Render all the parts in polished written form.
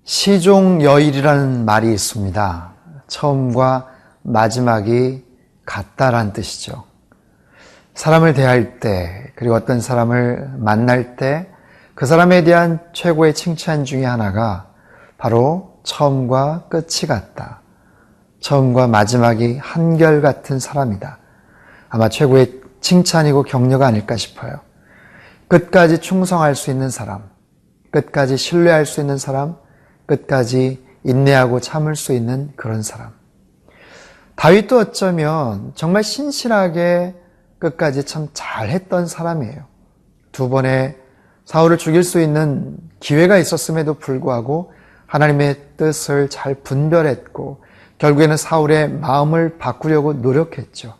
시종여일이라는 말이 있습니다. 처음과 마지막이 같다란 뜻이죠. 사람을 대할 때, 그리고 어떤 사람을 만날 때 그 사람에 대한 최고의 칭찬 중에 하나가 바로 처음과 끝이 같다. 처음과 마지막이 한결같은 사람이다. 아마 최고의 칭찬이고 격려가 아닐까 싶어요. 끝까지 충성할 수 있는 사람, 끝까지 신뢰할 수 있는 사람, 끝까지 인내하고 참을 수 있는 그런 사람. 다윗도 어쩌면 정말 신실하게 끝까지 참 잘했던 사람이에요. 2번의 사울을 죽일 수 있는 기회가 있었음에도 불구하고 하나님의 뜻을 잘 분별했고 결국에는 사울의 마음을 바꾸려고 노력했죠.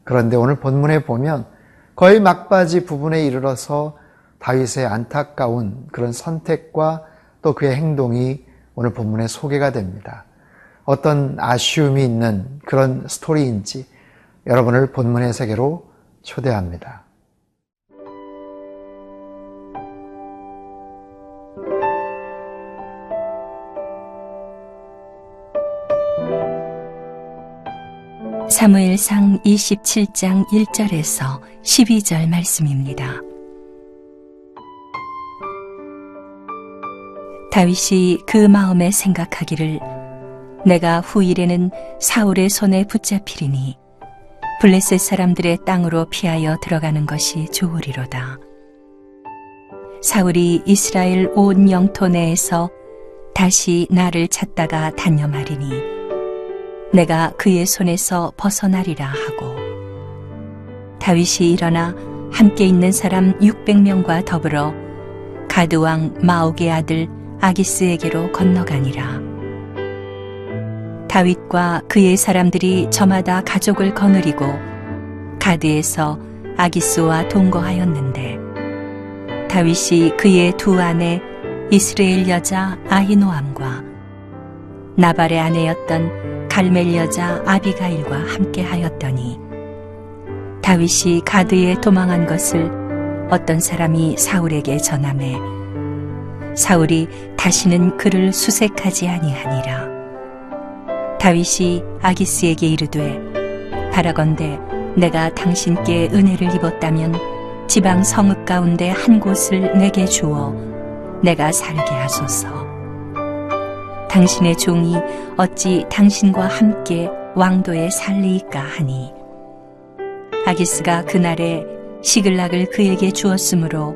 그런데 오늘 본문에 보면 거의 막바지 부분에 이르러서 다윗의 안타까운 그런 선택과 또 그의 행동이 오늘 본문에 소개가 됩니다. 어떤 아쉬움이 있는 그런 스토리인지 여러분을 본문의 세계로 초대합니다. 사무엘상 27장 1절에서 12절 말씀입니다. 다윗이 그 마음에 생각하기를 내가 후일에는 사울의 손에 붙잡히리니 블레셋 사람들의 땅으로 피하여 들어가는 것이 좋으리로다. 사울이 이스라엘 온 영토 내에서 다시 나를 찾다가 단념하리니 내가 그의 손에서 벗어나리라 하고 다윗이 일어나 함께 있는 사람 600명과 더불어 가드왕 마옥의 아들 아기스에게로 건너가니라. 다윗과 그의 사람들이 저마다 가족을 거느리고 가드에서 아기스와 동거하였는데 다윗이 그의 두 아내 이스라엘 여자 아히노암과 나발의 아내였던 갈멜 여자 아비가일과 함께 하였더니 다윗이 가드에 도망한 것을 어떤 사람이 사울에게 전하매 사울이 다시는 그를 수색하지 아니하니라. 다윗이 아기스에게 이르되 바라건대 내가 당신께 은혜를 입었다면 지방 성읍 가운데 한 곳을 내게 주어 내가 살게 하소서. 당신의 종이 어찌 당신과 함께 왕도에 살리이까 하니 아기스가 그날에 시글락을 그에게 주었으므로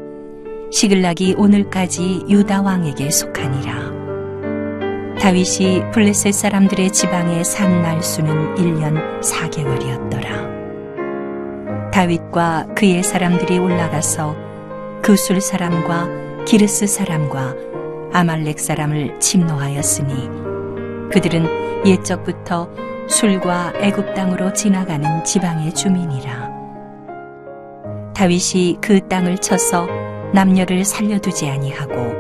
시글락이 오늘까지 유다 왕에게 속하니라. 다윗이 블레셋 사람들의 지방에 산 날수는 1년 4개월이었더라. 다윗과 그의 사람들이 올라가서 그술 사람과 기르스 사람과 아말렉 사람을 침노하였으니 그들은 옛적부터 술과 애굽 땅으로 지나가는 지방의 주민이라. 다윗이 그 땅을 쳐서 남녀를 살려두지 아니하고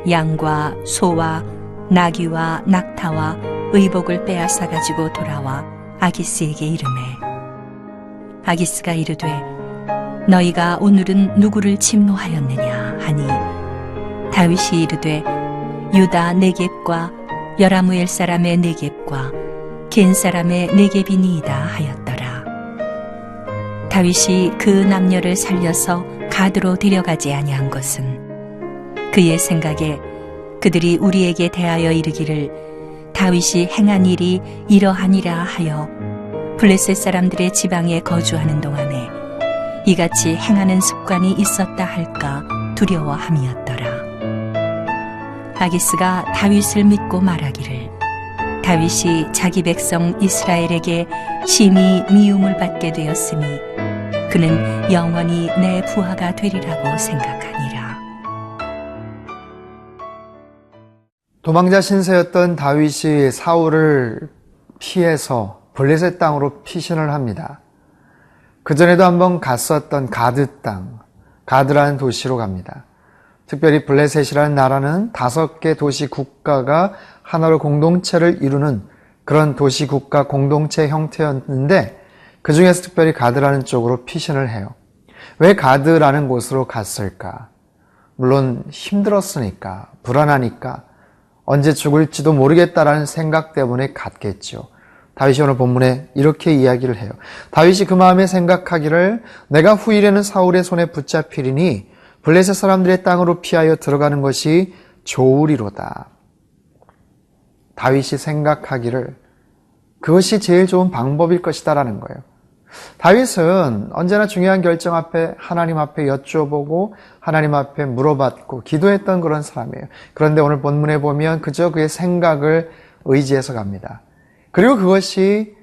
양과 소와 나귀와 낙타와 의복을 빼앗아 가지고 돌아와 아기스에게 이르매 아기스가 이르되 너희가 오늘은 누구를 침노하였느냐 하니 다윗이 이르되 유다 네겝과 여라무엘 사람의 네겝과 겐 사람의 네겝이니이다 하였더라. 다윗이 그 남녀를 살려서 가드로 데려가지 아니한 것은 그의 생각에 그들이 우리에게 대하여 이르기를 다윗이 행한 일이 이러하니라 하여 블레셋 사람들의 지방에 거주하는 동안에 이같이 행하는 습관이 있었다 할까 두려워함이었더라. 아기스가 다윗을 믿고 말하기를 다윗이 자기 백성 이스라엘에게 심히 미움을 받게 되었으니 그는 영원히 내 부하가 되리라고 생각하니라. 도망자 신세였던 다윗이 사울을 피해서 블레셋 땅으로 피신을 합니다. 그전에도 한번 갔었던 가드 땅, 가드라는 도시로 갑니다. 특별히 블레셋이라는 나라는 5개 도시 국가가 하나로 공동체를 이루는 그런 도시 국가 공동체 형태였는데 그 중에서 특별히 가드라는 쪽으로 피신을 해요. 왜 가드라는 곳으로 갔을까? 물론 힘들었으니까, 불안하니까, 언제 죽을지도 모르겠다라는 생각 때문에 갔겠죠. 다윗이 오늘 본문에 이렇게 이야기를 해요. 다윗이 그 마음에 생각하기를 내가 후일에는 사울의 손에 붙잡히리니 블레셋 사람들의 땅으로 피하여 들어가는 것이 좋으리로다. 다윗이 생각하기를 그것이 제일 좋은 방법일 것이다라는 거예요. 다윗은 언제나 중요한 결정 앞에 하나님 앞에 여쭤보고 하나님 앞에 물어봤고 기도했던 그런 사람이에요. 그런데 오늘 본문에 보면 그저 그의 생각을 의지해서 갑니다. 그리고 그것이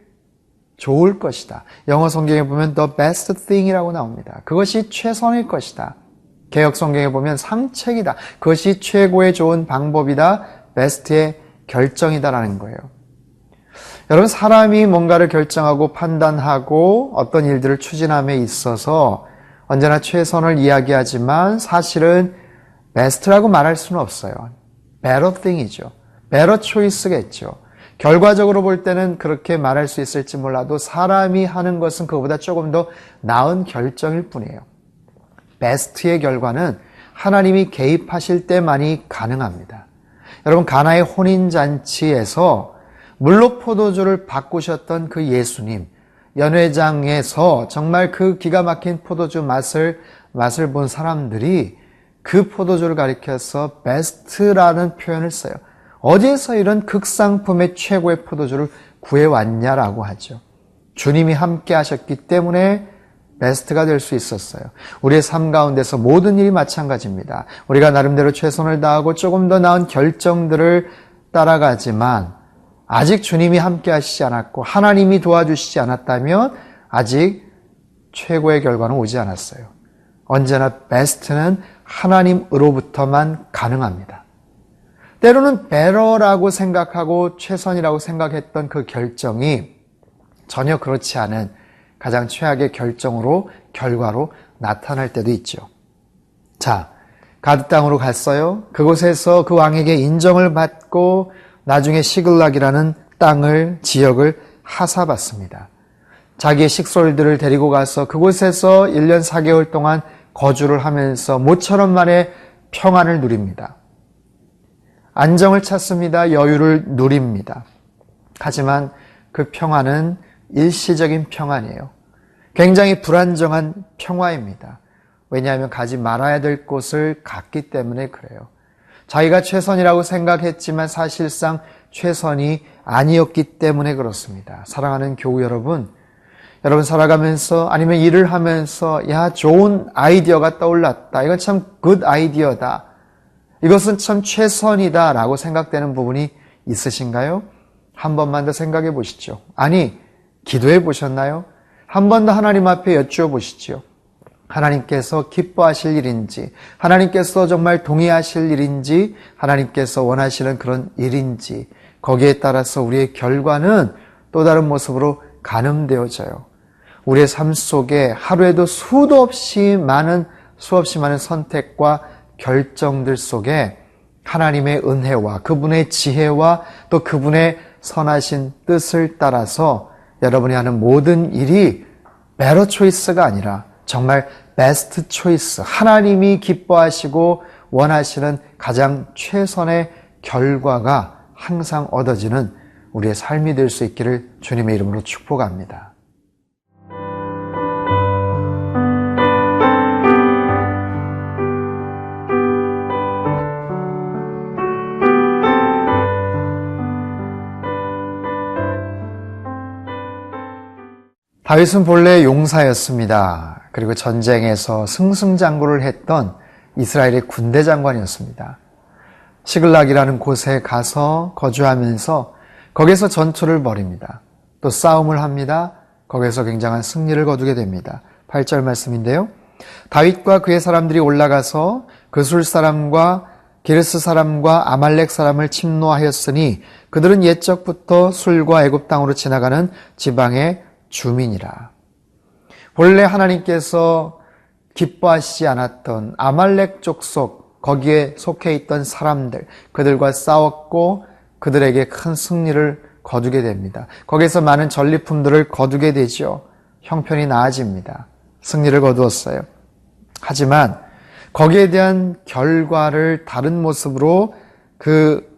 좋을 것이다. 영어 성경에 보면 the best thing이라고 나옵니다. 그것이 최선일 것이다. 개역 성경에 보면 상책이다. 그것이 최고의 좋은 방법이다. best의 결정이다라는 거예요. 여러분, 사람이 뭔가를 결정하고 판단하고 어떤 일들을 추진함에 있어서 언제나 최선을 이야기하지만 사실은 best라고 말할 수는 없어요. better thing이죠. better choice겠죠. 결과적으로 볼 때는 그렇게 말할 수 있을지 몰라도 사람이 하는 것은 그보다 조금 더 나은 결정일 뿐이에요. best의 결과는 하나님이 개입하실 때만이 가능합니다. 여러분, 가나의 혼인잔치에서 물로 포도주를 바꾸셨던 그 예수님, 연회장에서 정말 그 기가 막힌 포도주 맛을 본 사람들이 그 포도주를 가리켜서 베스트라는 표현을 써요. 어디에서 이런 극상품의 최고의 포도주를 구해왔냐라고 하죠. 주님이 함께 하셨기 때문에 베스트가 될 수 있었어요. 우리의 삶 가운데서 모든 일이 마찬가지입니다. 우리가 나름대로 최선을 다하고 조금 더 나은 결정들을 따라가지만 아직 주님이 함께 하시지 않았고 하나님이 도와주시지 않았다면 아직 최고의 결과는 오지 않았어요. 언제나 베스트는 하나님으로부터만 가능합니다. 때로는 better라고 생각하고 최선이라고 생각했던 그 결정이 전혀 그렇지 않은 가장 최악의 결과로 나타날 때도 있죠. 자, 가드 땅으로 갔어요. 그곳에서 그 왕에게 인정을 받고 나중에 시글락이라는 지역을 하사받습니다. 자기의 식솔들을 데리고 가서 그곳에서 1년 4개월 동안 거주를 하면서 모처럼 만에 평안을 누립니다. 안정을 찾습니다. 여유를 누립니다. 하지만 그 평안은 일시적인 평안이에요. 굉장히 불안정한 평화입니다. 왜냐하면 가지 말아야 될 곳을 갔기 때문에 그래요. 자기가 최선이라고 생각했지만 사실상 최선이 아니었기 때문에 그렇습니다. 사랑하는 교우 여러분 살아가면서 아니면 일을 하면서 야, 좋은 아이디어가 떠올랐다. 이건 참 굿 아이디어다. 이것은 참 최선이다 라고 생각되는 부분이 있으신가요? 한 번만 더 생각해 보시죠. 아니, 기도해 보셨나요? 한 번 더 하나님 앞에 여쭈어 보시죠. 하나님께서 기뻐하실 일인지, 하나님께서 정말 동의하실 일인지, 하나님께서 원하시는 그런 일인지, 거기에 따라서 우리의 결과는 또 다른 모습으로 가늠되어져요. 우리의 삶 속에 하루에도 수없이 많은 선택과 결정들 속에 하나님의 은혜와 그분의 지혜와 또 그분의 선하신 뜻을 따라서 여러분이 하는 모든 일이 better choice가 아니라 정말 베스트 초이스, 하나님이 기뻐하시고 원하시는 가장 최선의 결과가 항상 얻어지는 우리의 삶이 될 수 있기를 주님의 이름으로 축복합니다. 다윗은 본래 용사였습니다. 그리고 전쟁에서 승승장구를 했던 이스라엘의 군대 장관이었습니다. 시글락이라는 곳에 가서 거주하면서 거기서 전투를 벌입니다. 또 싸움을 합니다. 거기서 굉장한 승리를 거두게 됩니다. 8절 말씀인데요. 다윗과 그의 사람들이 올라가서 그술 사람과 기르스 사람과 아말렉 사람을 침노하였으니 그들은 옛적부터 술과 애굽 땅으로 지나가는 지방의 주민이라. 본래 하나님께서 기뻐하시지 않았던 아말렉 족속, 거기에 속해 있던 사람들, 그들과 싸웠고 그들에게 큰 승리를 거두게 됩니다. 거기서 많은 전리품들을 거두게 되죠. 형편이 나아집니다. 승리를 거두었어요. 하지만 거기에 대한 결과를 다른 모습으로 그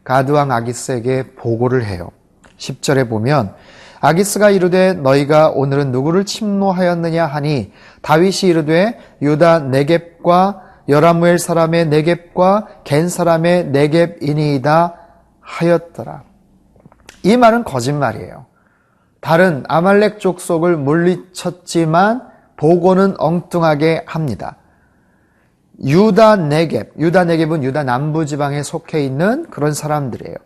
가드왕 아기스에게 보고를 해요. 10절에 보면 아기스가 이르되 너희가 오늘은 누구를 침노하였느냐 하니 다윗이 이르되 유다 네겝과 여라무엘 사람의 네겝과 겐 사람의 네겝이니이다 하였더라. 이 말은 거짓말이에요. 다른 아말렉 족속을 물리쳤지만 보고는 엉뚱하게 합니다. 유다 네겝은 유다 남부지방에 속해 있는 그런 사람들이에요.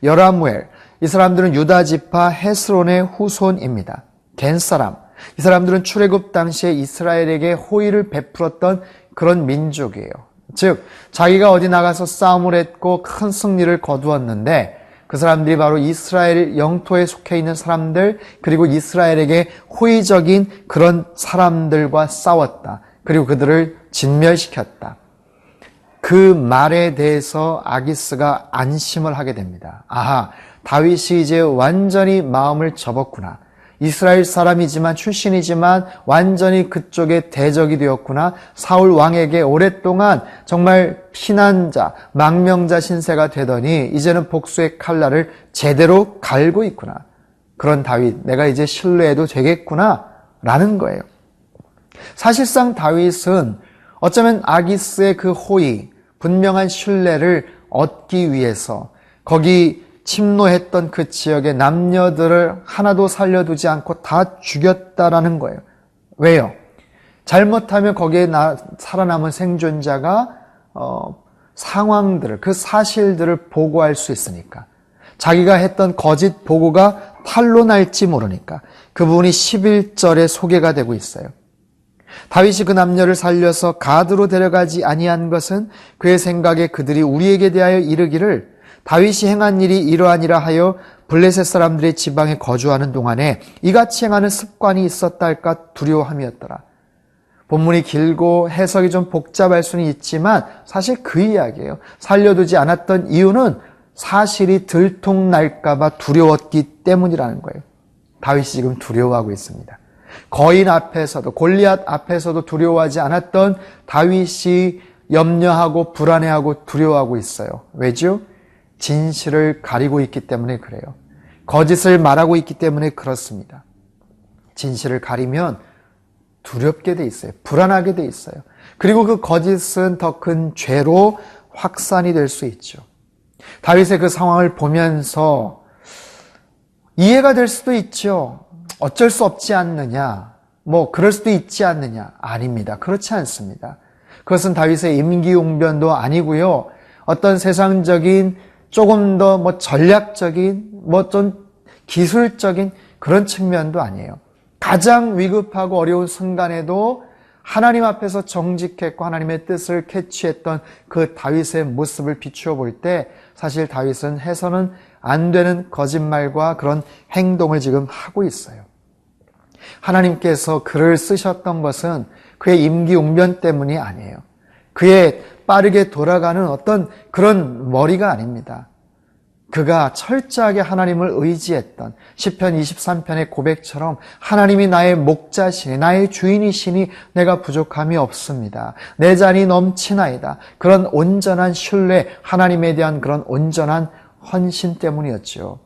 여라무엘, 이 사람들은 유다 지파 헤스론의 후손입니다. 겐 사람, 이 사람들은 출애굽 당시에 이스라엘에게 호의를 베풀었던 그런 민족이에요. 즉 자기가 어디 나가서 싸움을 했고 큰 승리를 거두었는데 그 사람들이 바로 이스라엘 영토에 속해 있는 사람들, 그리고 이스라엘에게 호의적인 그런 사람들과 싸웠다. 그리고 그들을 진멸시켰다. 그 말에 대해서 아기스가 안심을 하게 됩니다. 아하, 다윗이 이제 완전히 마음을 접었구나. 이스라엘 사람이지만 출신이지만 완전히 그쪽의 대적이 되었구나. 사울 왕에게 오랫동안 정말 피난자, 망명자 신세가 되더니 이제는 복수의 칼날을 제대로 갈고 있구나. 그런 다윗, 내가 이제 신뢰해도 되겠구나 라는 거예요. 사실상 다윗은 어쩌면 아기스의 그 호의, 분명한 신뢰를 얻기 위해서 거기 침노했던 그 지역의 남녀들을 하나도 살려두지 않고 다 죽였다라는 거예요. 왜요? 잘못하면 거기에 살아남은 생존자가 상황들을, 그 사실들을 보고할 수 있으니까. 자기가 했던 거짓 보고가 탈로 날지 모르니까. 그 부분이 11절에 소개가 되고 있어요. 다윗이 그 남녀를 살려서 가드로 데려가지 아니한 것은 그의 생각에 그들이 우리에게 대하여 이르기를 다윗이 행한 일이 이러하니라 하여 블레셋 사람들의 지방에 거주하는 동안에 이같이 행하는 습관이 있었다 할까 두려워함이었더라. 본문이 길고 해석이 좀 복잡할 수는 있지만 사실 그 이야기예요. 살려두지 않았던 이유는 사실이 들통날까 봐 두려웠기 때문이라는 거예요. 다윗이 지금 두려워하고 있습니다. 거인 앞에서도, 골리앗 앞에서도 두려워하지 않았던 다윗이 염려하고 불안해하고 두려워하고 있어요. 왜죠? 진실을 가리고 있기 때문에 그래요. 거짓을 말하고 있기 때문에 그렇습니다. 진실을 가리면 두렵게 돼 있어요. 불안하게 돼 있어요. 그리고 그 거짓은 더 큰 죄로 확산이 될 수 있죠. 다윗의 그 상황을 보면서 이해가 될 수도 있죠. 어쩔 수 없지 않느냐, 그럴 수도 있지 않느냐. 아닙니다. 그렇지 않습니다. 그것은 다윗의 임기응변도 아니고요. 어떤 세상적인 조금 더 전략적인, 좀 기술적인 그런 측면도 아니에요. 가장 위급하고 어려운 순간에도 하나님 앞에서 정직했고 하나님의 뜻을 캐치했던 그 다윗의 모습을 비추어 볼 때 사실 다윗은 해서는 안 되는 거짓말과 그런 행동을 지금 하고 있어요. 하나님께서 그를 쓰셨던 것은 그의 임기응변 때문이 아니에요. 그의 빠르게 돌아가는 어떤 그런 머리가 아닙니다. 그가 철저하게 하나님을 의지했던 시편 23편의 고백처럼 하나님이 나의 목자시니 나의 주인이시니 내가 부족함이 없습니다. 내 잔이 넘치나이다. 그런 온전한 신뢰, 하나님에 대한 그런 온전한 헌신 때문이었죠.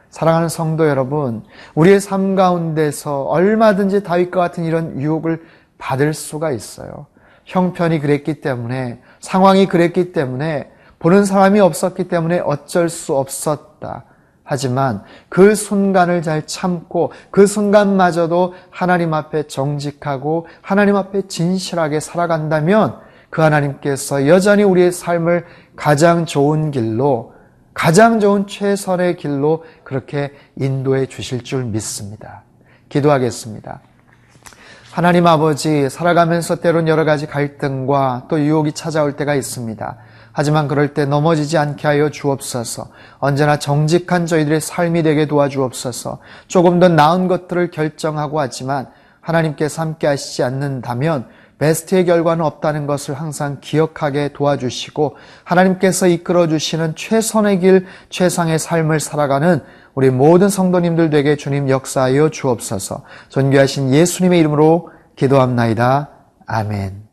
사랑하는 성도 여러분, 우리의 삶 가운데서 얼마든지 다윗과 같은 이런 유혹을 받을 수가 있어요. 형편이 그랬기 때문에, 상황이 그랬기 때문에, 보는 사람이 없었기 때문에 어쩔 수 없었다. 하지만 그 순간을 잘 참고 그 순간마저도 하나님 앞에 정직하고 하나님 앞에 진실하게 살아간다면 그 하나님께서 여전히 우리의 삶을 가장 좋은 길로, 가장 좋은 최선의 길로 그렇게 인도해 주실 줄 믿습니다. 기도하겠습니다. 하나님 아버지, 살아가면서 때론 여러 가지 갈등과 또 유혹이 찾아올 때가 있습니다. 하지만 그럴 때 넘어지지 않게 하여 주옵소서. 언제나 정직한 저희들의 삶이 되게 도와주옵소서. 조금 더 나은 것들을 결정하고 하지만 하나님께서 함께 하시지 않는다면 베스트의 결과는 없다는 것을 항상 기억하게 도와주시고 하나님께서 이끌어 주시는 최선의 길, 최상의 삶을 살아가는 우리 모든 성도님들 되게 주님 역사하여 주옵소서. 존귀하신 예수님의 이름으로 기도합나이다. 아멘.